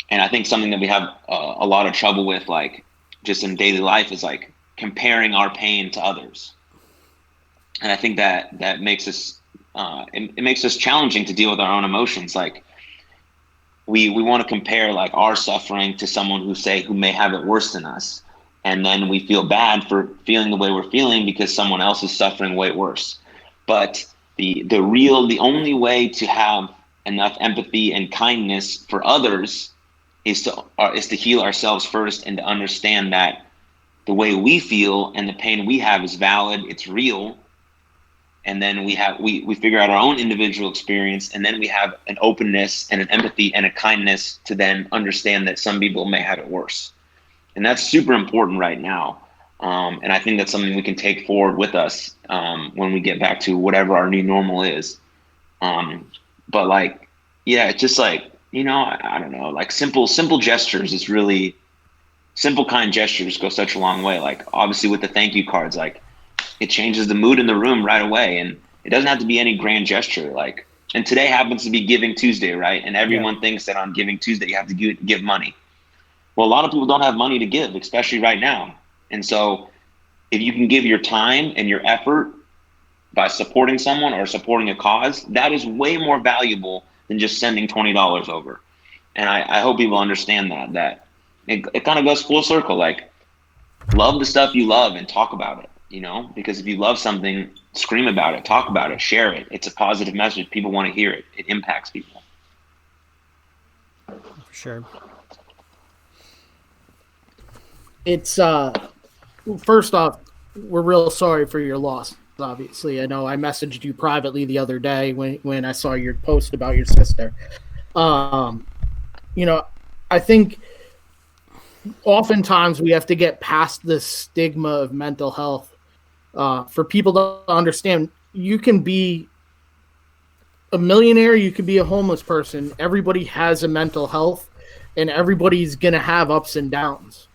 C: And I think something that we have a lot of trouble with, like just in daily life, is like comparing our pain to others. And I think that makes us, it makes us challenging to deal with our own emotions. Like we want to compare like our suffering to someone who may have it worse than us. And then we feel bad for feeling the way we're feeling because someone else is suffering way worse. But the only way to have enough empathy and kindness for others is to heal ourselves first, and to understand that the way we feel and the pain we have is valid, it's real. And then we figure out our own individual experience, and then we have an openness and an empathy and a kindness to then understand that some people may have it worse. And that's super important right now. And I think that's something we can take forward with us when we get back to whatever our new normal is. But like, yeah, it's just like, I don't know, like simple gestures is really, simple kind gestures go such a long way. Like obviously with the thank you cards, like it changes the mood in the room right away. And it doesn't have to be any grand gesture. Like, and today happens to be Giving Tuesday, right? And everyone thinks that on Giving Tuesday you have to give money. Well, a lot of people don't have money to give, especially right now. And so if you can give your time and your effort, by supporting someone or supporting a cause, that is way more valuable than just sending $20 over. And I hope people understand that it kind of goes full circle. Like, love the stuff you love and talk about it, because if you love something, scream about it, talk about it, share it. It's a positive message. People want to hear it. It impacts people.
B: For sure.
A: It's first off, we're real sorry for your loss. Obviously, I know I messaged you privately the other day when I saw your post about your sister. I think oftentimes we have to get past the stigma of mental health for people to understand. You can be a millionaire, you could be a homeless person. Everybody has a mental health, and everybody's gonna have ups and downs.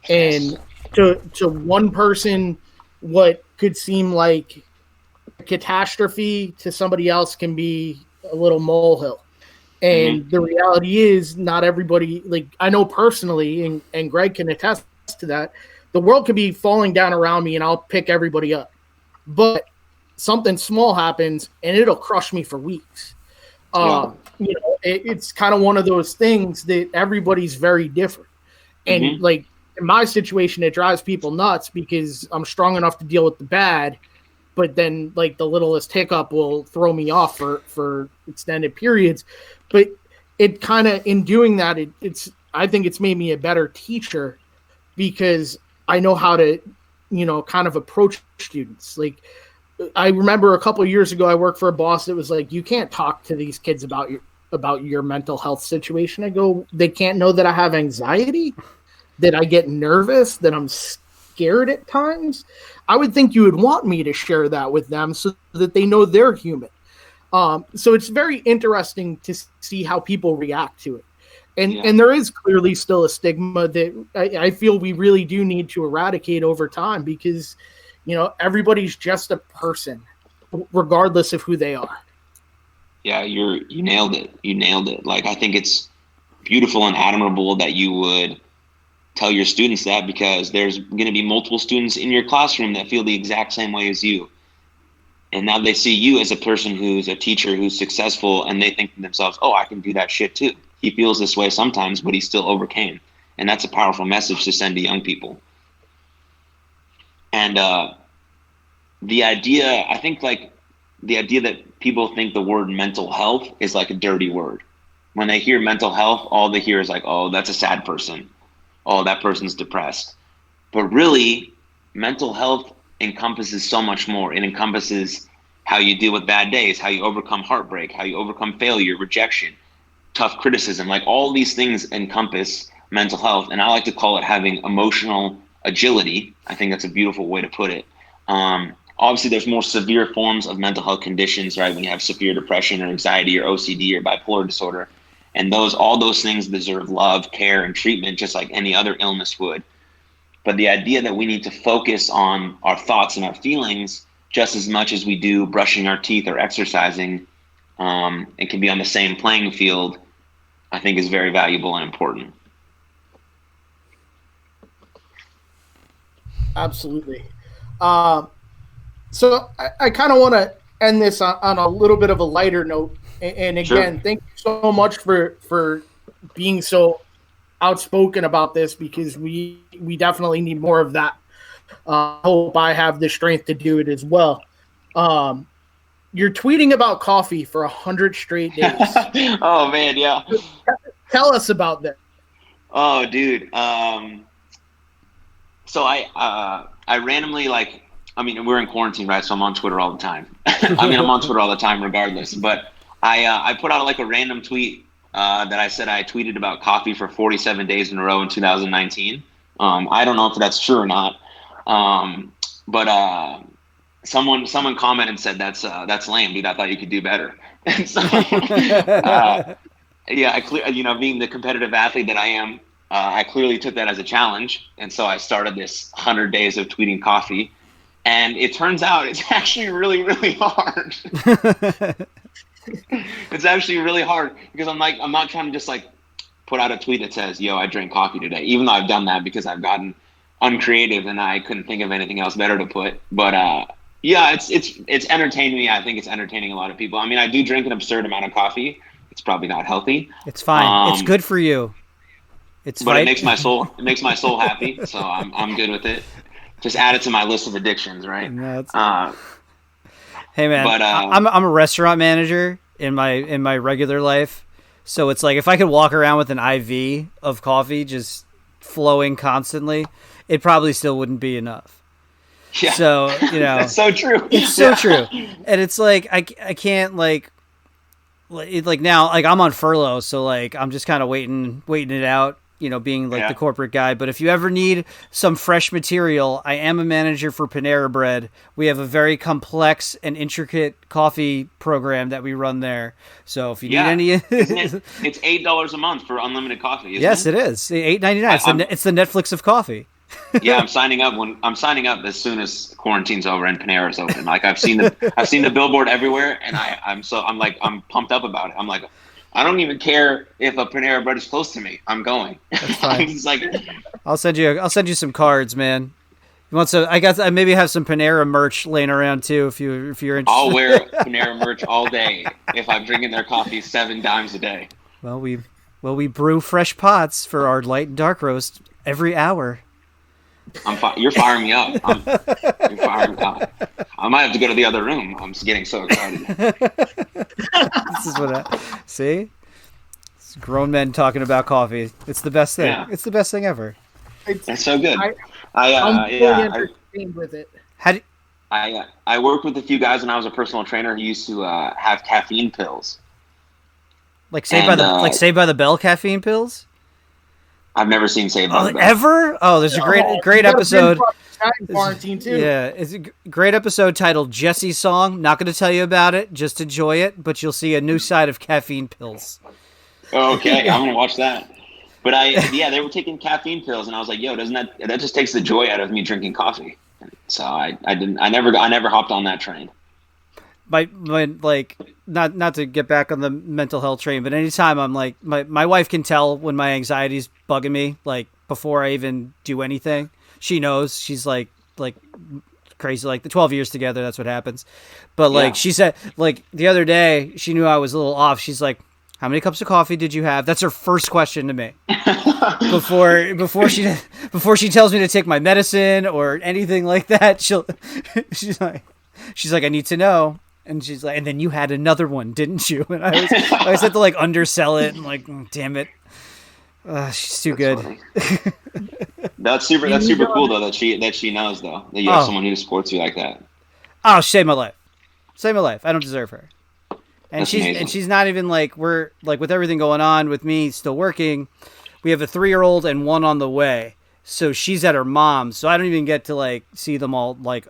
A: And to one person, what could seem like a catastrophe to somebody else can be a little molehill. And the reality is, not everybody, like I know personally, and Greg can attest to that, the world could be falling down around me and I'll pick everybody up. But something small happens and it'll crush me for weeks. It's kind of one of those things that everybody's very different. And like in my situation, it drives people nuts because I'm strong enough to deal with the bad, but then like the littlest hiccup will throw me off for extended periods. But it kind of, in doing that, I think it's made me a better teacher because I know how to, kind of approach students. Like I remember a couple of years ago, I worked for a boss that was like, you can't talk to these kids about your mental health situation. I go, they can't know that I have anxiety, that I get nervous, that I'm scared at times. I would think you would want me to share that with them so that they know they're human. So it's very interesting to see how people react to it. And there is clearly still a stigma that I feel we really do need to eradicate over time because, everybody's just a person, regardless of who they are.
C: Yeah, you nailed it. You nailed it. Like, I think it's beautiful and admirable that you would tell your students that, because there's going to be multiple students in your classroom that feel the exact same way as you. And now they see you as a person who's a teacher who's successful, and they think to themselves, oh, I can do that shit too. He feels this way sometimes, but he still overcame. And that's a powerful message to send to young people. And the idea that people think the word mental health is like a dirty word. When they hear mental health, all they hear is like, oh, that's a sad person. Oh, that person's depressed. But really, mental health encompasses so much more. It encompasses how you deal with bad days, how you overcome heartbreak, how you overcome failure, rejection, tough criticism. Like, all these things encompass mental health. And I like to call it having emotional agility. I think that's a beautiful way to put it. Obviously, there's more severe forms of mental health conditions, right? When you have severe depression or anxiety or OCD or bipolar disorder. And all those things deserve love, care, and treatment, just like any other illness would. But the idea that we need to focus on our thoughts and our feelings just as much as we do brushing our teeth or exercising, and can be on the same playing field, I think is very valuable and important.
A: Absolutely. So I kind of want to end this on a little bit of a lighter note. And again, Thank you so much for being so outspoken about this, because we definitely need more of that. I hope I have the strength to do it as well. You're tweeting about coffee for 100 straight days.
C: Oh man, yeah.
A: Tell us about that.
C: Oh, dude. So I randomly, we're in quarantine, right? So I'm on Twitter all the time. I'm on Twitter all the time regardless. But I put out a random tweet that I said I tweeted about coffee for 47 days in a row in 2019. I don't know if that's true or not. But someone commented and said that's lame, dude. I thought you could do better. And so, being the competitive athlete that I am, I clearly took that as a challenge, and so I started this 100 days of tweeting coffee. And it turns out it's actually really, really hard. It's actually really hard because I'm not trying to just put out a tweet that says, yo, I drank coffee today, even though I've done that because I've gotten uncreative and I couldn't think of anything else better to put. But Yeah, it's entertaining me. I think it's entertaining a lot of people. I mean, I do drink an absurd amount of coffee. It's probably not healthy.
B: It's fine. It's good for you.
C: But it makes my soul happy, so I'm good with it. Just add it to my list of addictions, right?
B: Hey man, but, I'm a restaurant manager in my regular life, so it's like if I could walk around with an IV of coffee just flowing constantly, it probably still wouldn't be enough.
C: Yeah.
B: So
C: that's so true.
B: It's so true, and it's like I can't like now like I'm on furlough, so like I'm just kind of waiting it out. Being like the corporate guy. But if you ever need some fresh material, I am a manager for Panera Bread. We have a very complex and intricate coffee program that we run there. So if you need any...
C: It's $8 a month for unlimited coffee,
B: yes, it is. $8.99. It's the Netflix of coffee.
C: Yeah, I'm signing up as soon as quarantine's over and Panera's open. Like I've seen the billboard everywhere, and I'm pumped up about it. I'm like, I don't even care if a Panera Bread is close to me. I'm going.
B: That's fine. I'll send you some cards, man. You want some? I maybe have some Panera merch laying around too. If you're interested,
C: I'll wear Panera merch all day if I'm drinking their coffee 7 times a day.
B: Well, we brew fresh pots for our light and dark roast every hour.
C: You're firing me up. You're firing me up. I might have to go to the other room. I'm just getting so excited.
B: This is what see? It's grown men talking about coffee. It's the best thing. Yeah. It's the best thing ever.
C: It's so good.
A: I'm fully entertained with it.
C: I worked with a few guys when I was a personal trainer who used to have caffeine pills.
B: Like Saved by the Bell caffeine pills?
C: I've never seen Saved by the Bell.
B: Ever? Oh, there's a great episode.
A: Quarantine too.
B: Yeah, it's a great episode titled Jesse's Song. Not going to tell you about it. Just enjoy it, but you'll see a new side of caffeine pills.
C: Okay, I'm going to watch that. But they were taking caffeine pills, and I was like, yo, doesn't that just takes the joy out of me drinking coffee? So I never hopped on that train.
B: My like not to get back on the mental health train, but anytime I'm like my wife can tell when my anxiety's bugging me, like before I even do anything. She knows. She's like crazy, like the 12 years together, that's what happens. But like she said, like the other day, she knew I was a little off. She's like, how many cups of coffee did you have? That's her first question to me. before she tells me to take my medicine or anything like that, she's like, I need to know. And she's like, and then you had another one, didn't you? And I always had to like undersell it and like, damn it. She's too good.
C: That's super cool though that she knows though that you have someone who supports you like that.
B: Oh, save my life. I don't deserve her. And
C: That's amazing.
B: And she's not even like, we're like with everything going on with me still working. We have a 3-year-old and one on the way. So she's at her mom's. So I don't even get to like see them all like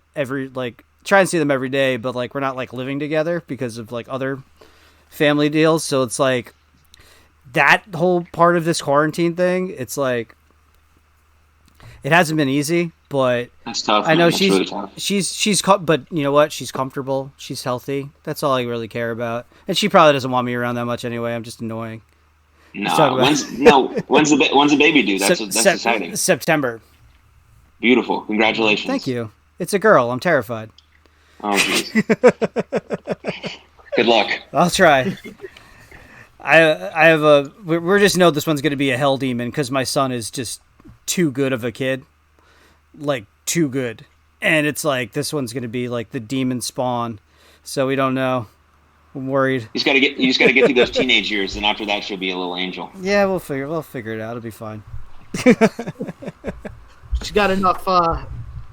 B: try and see them every day, but like we're not like living together because of like other family deals. So it's like that whole part of this quarantine thing, it's like it hasn't been easy, but
C: that's tough.
B: I know
C: she's
B: but you know what? She's comfortable. She's healthy. That's all I really care about. And she probably doesn't want me around that much anyway. I'm just annoying.
C: When's the baby due? That's exciting.
B: September.
C: Beautiful. Congratulations.
B: Thank you. It's a girl. I'm terrified.
C: Oh, jeez. Good luck.
B: I'll try. We're just know this one's going to be a hell demon because my son is just too good of a kid, like too good, and it's like this one's going to be like the demon spawn. So we don't know. I'm worried.
C: You just got to get through those teenage years, and after that, she'll be a little angel.
B: Yeah, we'll figure it out. It'll be fine.
A: She's got enough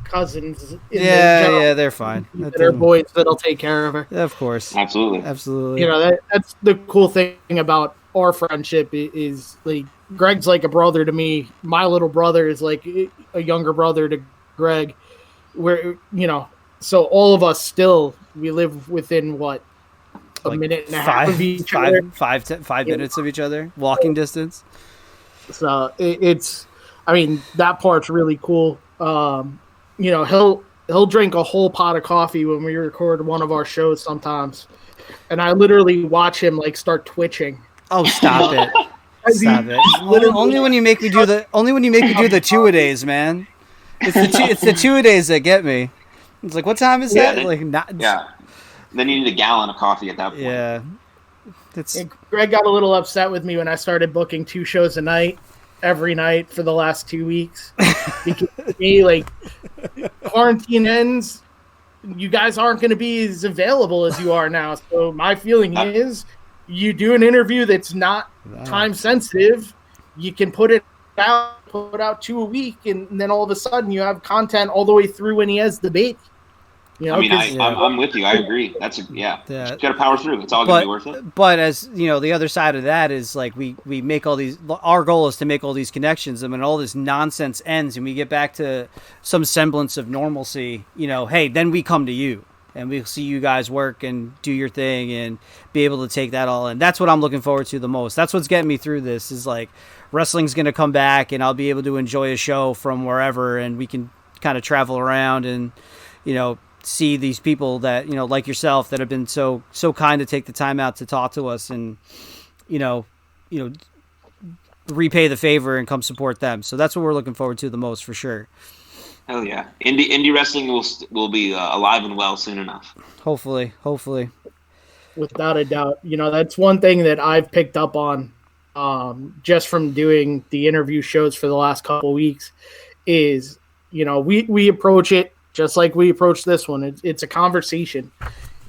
A: cousins.
B: Yeah, they're fine.
A: They're boys that'll take care of her.
B: Of course,
C: absolutely.
A: You know that's the cool thing about our friendship is like Greg's like a brother to me. My little brother is like a younger brother to Greg. Where so all of us we live within what a minute and a half of each other.
B: 5 minutes of each other, walking distance.
A: So it's, I mean, that part's really cool. He'll drink a whole pot of coffee when we record one of our shows sometimes, and I literally watch him like start twitching.
B: Oh, stop it! Stop it! Only when you make me do the 2-a-days, man. It's the 2-a-days that get me. It's like, what time is that? Like, not.
C: Yeah. Then you need a gallon of coffee at that point.
B: Yeah.
A: And Greg got a little upset with me when I started booking 2 shows a night, every night for the last 2 weeks. Because to me, like, quarantine ends, you guys aren't going to be as available as you are now. So my feeling is, you do an interview that's not time sensitive, you can put out 2 a week, and then all of a sudden you have content all the way through when he has the baby. You know,
C: I'm with you. I agree. That's you got to power through. It's all going to be worth it.
B: But as you know, the other side of that is like we make all these. Our goal is to make all these connections, and when all this nonsense ends, and we get back to some semblance of normalcy, you know, hey, then we come to you, and we'll see you guys work and do your thing, and be able to take that all in. That's what I'm looking forward to the most. That's what's getting me through this. Is like wrestling's going to come back, and I'll be able to enjoy a show from wherever, and we can kind of travel around and, you know, see these people that, you know, like yourself, that have been so kind to take the time out to talk to us, and you know repay the favor and come support them. So that's what we're looking forward to the most, for sure.
C: Hell yeah. Indie wrestling will be alive and well soon enough.
B: Hopefully
A: without a doubt. You know, that's one thing that I've picked up on just from doing the interview shows for the last couple of weeks is, you know, we approach it just like we approach this one. It's a conversation,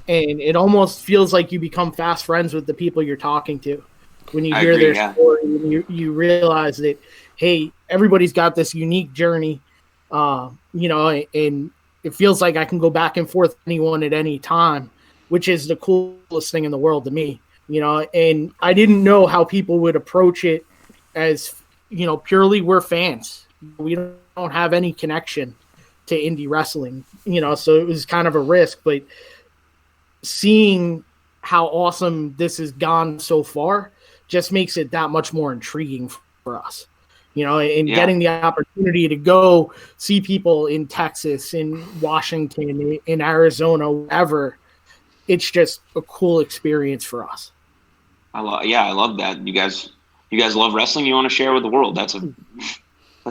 A: and it almost feels like you become fast friends with the people you're talking to when you hear their story, and you realize that, hey, everybody's got this unique journey, you know, and it feels like I can go back and forth with anyone at any time, which is the coolest thing in the world to me, you know. And I didn't know how people would approach it as, you know, purely we're fans. We don't have any connection to indie wrestling, you know, so it was kind of a risk, but seeing how awesome this has gone so far just makes it that much more intriguing for us, you know, and getting the opportunity to go see people in Texas, in Washington, in Arizona, wherever. It's just a cool experience for us.
C: I love that. You guys love wrestling. You want to share with the world. That's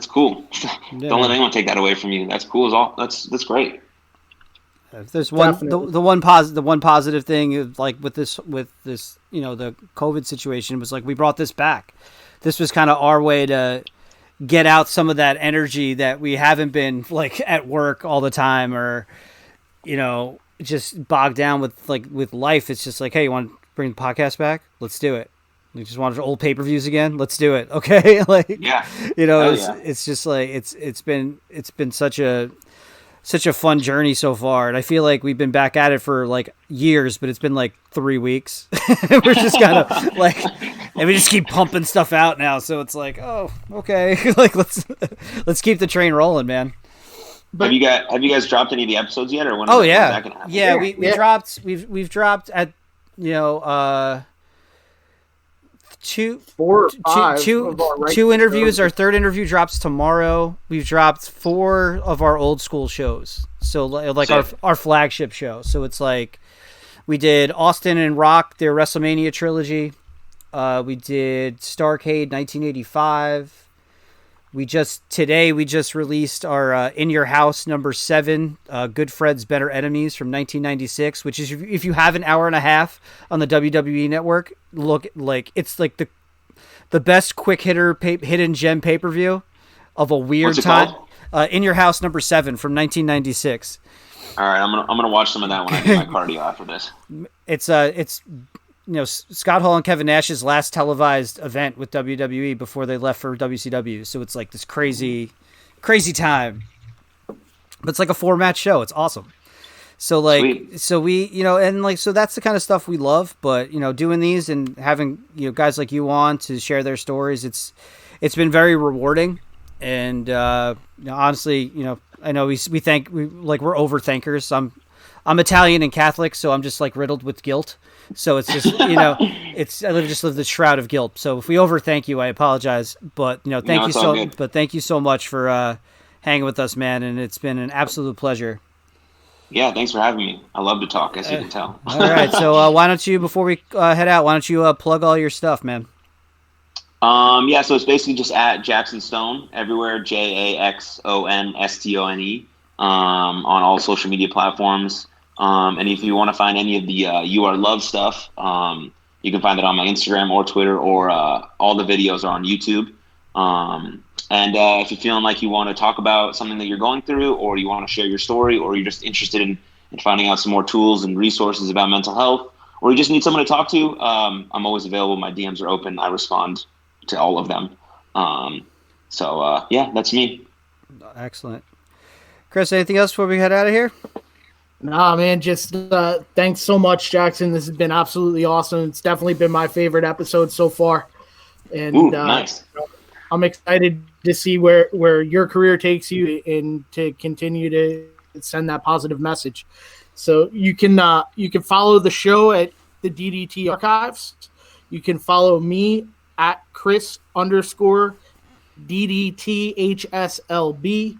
C: cool. Yeah. Don't let anyone take that away from you. That's cool. That's great.
B: If there's the one positive thing, like with this, you know, the COVID situation, was like we brought this back. This was kind of our way to get out some of that energy that we haven't been like at work all the time, or, you know, just bogged down with life. It's just like, hey, you want to bring the podcast back? Let's do it. You just want old pay-per-views again? Let's do it. Okay. Like,
C: yeah,
B: you know, it's just like, it's been such a fun journey so far. And I feel like we've been back at it for like years, but it's been like 3 weeks. We're just kind of like, and we just keep pumping stuff out now. So it's like, oh, okay. Like, let's keep the train rolling, man.
C: But have you guys dropped any of the episodes yet, or when?
B: Oh yeah. That gonna happen? Yeah. We've dropped at, you know, two interviews. Our third interview drops tomorrow. We've dropped 4 of our old school shows, so like our flagship show. So it's like we did Austin and Rock, their WrestleMania trilogy. We did Starrcade 1985. We just released our In Your House #7, Good Fred's Better Enemies from 1996, which is, if you have an hour and a half on the WWE Network, look, like it's like the best quick hitter hidden gem pay-per-view of a weird time. In Your House #7 from 1996.
C: All right, I'm gonna watch some of that when I do my cardio after this.
B: It's you know, Scott Hall and Kevin Nash's last televised event with WWE before they left for WCW. So it's like this crazy time, but it's like a 4-match show. It's awesome. So like, Sweet. So we, you know, and like, so that's the kind of stuff we love, but, you know, doing these and having, you know, guys like you on to share their stories, it's been very rewarding. And, you know, honestly, you know, I know we're overthinkers. I'm Italian and Catholic, so I'm just like riddled with guilt. So it's just, you know, I live this shroud of guilt. So if we overthank you, I apologize. But, you know, thank you so much for hanging with us, man. And it's been an absolute pleasure.
C: Yeah, thanks for having me. I love to talk, as you can tell.
B: All right, so why don't you, before we head out, why don't you plug all your stuff, man?
C: So it's basically just at Jaxon Stone everywhere, JaxonStone. on all social media platforms. And if you want to find any of the You Are Love stuff, you can find it on my Instagram or Twitter, or all the videos are on YouTube. And if you're feeling like you want to talk about something that you're going through, or you want to share your story, or you're just interested in finding out some more tools and resources about mental health, or you just need someone to talk to, I'm always available. My DMs are open. I respond to all of them. So yeah, that's me.
B: Excellent. Chris, anything else before we head out of here?
A: Nah, man, just thanks so much, Jaxon. This has been absolutely awesome. It's definitely been my favorite episode so far. And
C: Ooh, nice.
A: I'm excited to see where your career takes you and to continue to send that positive message. So you can follow the show at the DDT Archives. You can follow me at Chris_DDTHSLB.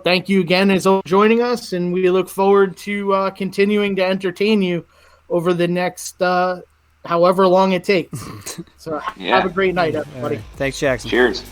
A: Thank you again as always for joining us, and we look forward to continuing to entertain you over the next however long it takes. So have a great night, everybody.
B: Thanks, Jaxon.
C: Cheers.